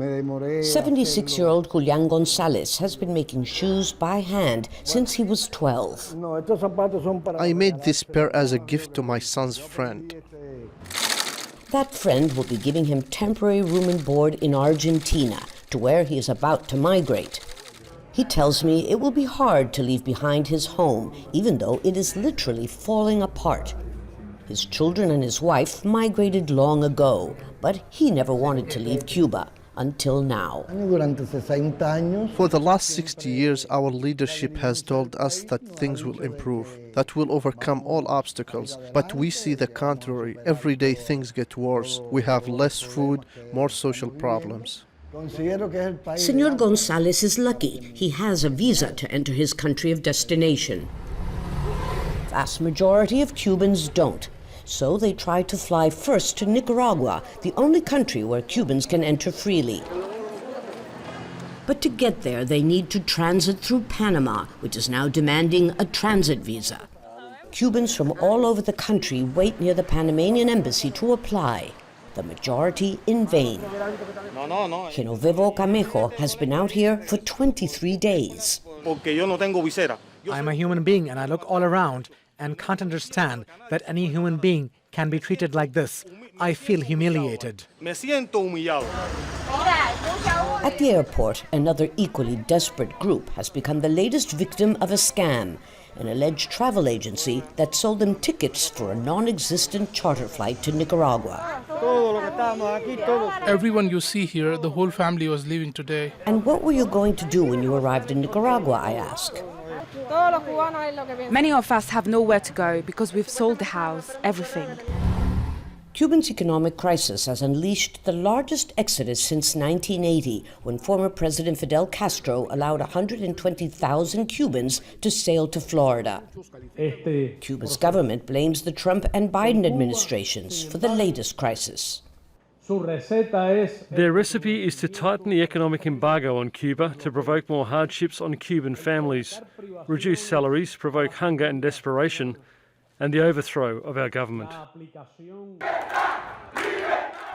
76-year-old Julian Gonzalez has been making shoes by hand since he was 12. I made this pair as a gift to my son's friend. That friend will be giving him temporary room and board in Argentina, to where he is about to migrate. He tells me it will be hard to leave behind his home, even though it is literally falling apart. His children and his wife migrated long ago, but he never wanted to leave Cuba. Until now. For the last 60 years, our leadership has told us that things will improve, that we'll overcome all obstacles. But we see the contrary. Every day things get worse. We have less food, more social problems. Senor Gonzalez is lucky. He has a visa to enter his country of destination. Vast majority of Cubans don't. So they try to fly first to Nicaragua, the only country where Cubans can enter freely. But to get there, they need to transit through Panama, which is now demanding a transit visa. Cubans from all over the country wait near the Panamanian embassy to apply, the majority in vain. Genovevo Camejo has been out here for 23 days. I'm a human being and I look all around and can't understand that any human being can be treated like this. I feel humiliated. At the airport, another equally desperate group has become the latest victim of a scam, an alleged travel agency that sold them tickets for a non-existent charter flight to Nicaragua. Everyone you see here, the whole family was leaving today. And what were you going to do when you arrived in Nicaragua, I ask? Many of us have nowhere to go because we've sold the house, everything. Cuba's economic crisis has unleashed the largest exodus since 1980, when former President Fidel Castro allowed 120,000 Cubans to sail to Florida. Cuba's government blames the Trump and Biden administrations for the latest crisis. Their recipe is to tighten the economic embargo on Cuba to provoke more hardships on Cuban families, reduce salaries, provoke hunger and desperation, and the overthrow of our government.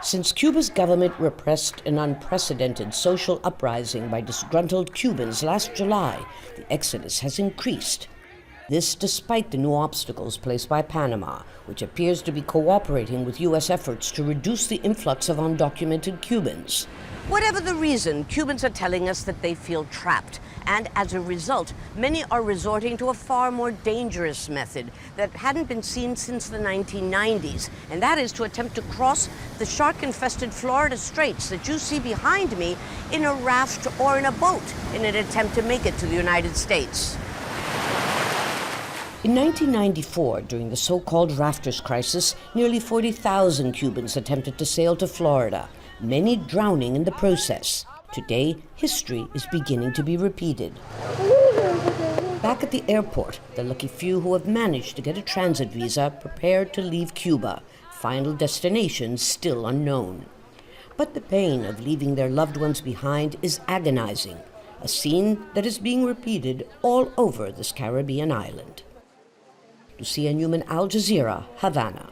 Since Cuba's government repressed an unprecedented social uprising by disgruntled Cubans last July, the exodus has increased. This despite the new obstacles placed by Panama, which appears to be cooperating with U.S. efforts to reduce the influx of undocumented Cubans. Whatever the reason, Cubans are telling us that they feel trapped, and as a result, many are resorting to a far more dangerous method that hadn't been seen since the 1990s, and that is to attempt to cross the shark-infested Florida Straits that you see behind me in a raft or in a boat in an attempt to make it to the United States. In 1994, during the so-called rafters crisis, nearly 40,000 Cubans attempted to sail to Florida, many drowning in the process. Today, history is beginning to be repeated. Back at the airport, the lucky few who have managed to get a transit visa prepared to leave Cuba, final destination still unknown. But the pain of leaving their loved ones behind is agonizing, a scene that is being repeated all over this Caribbean island. Lucia, Newman, Jazeera, Havana.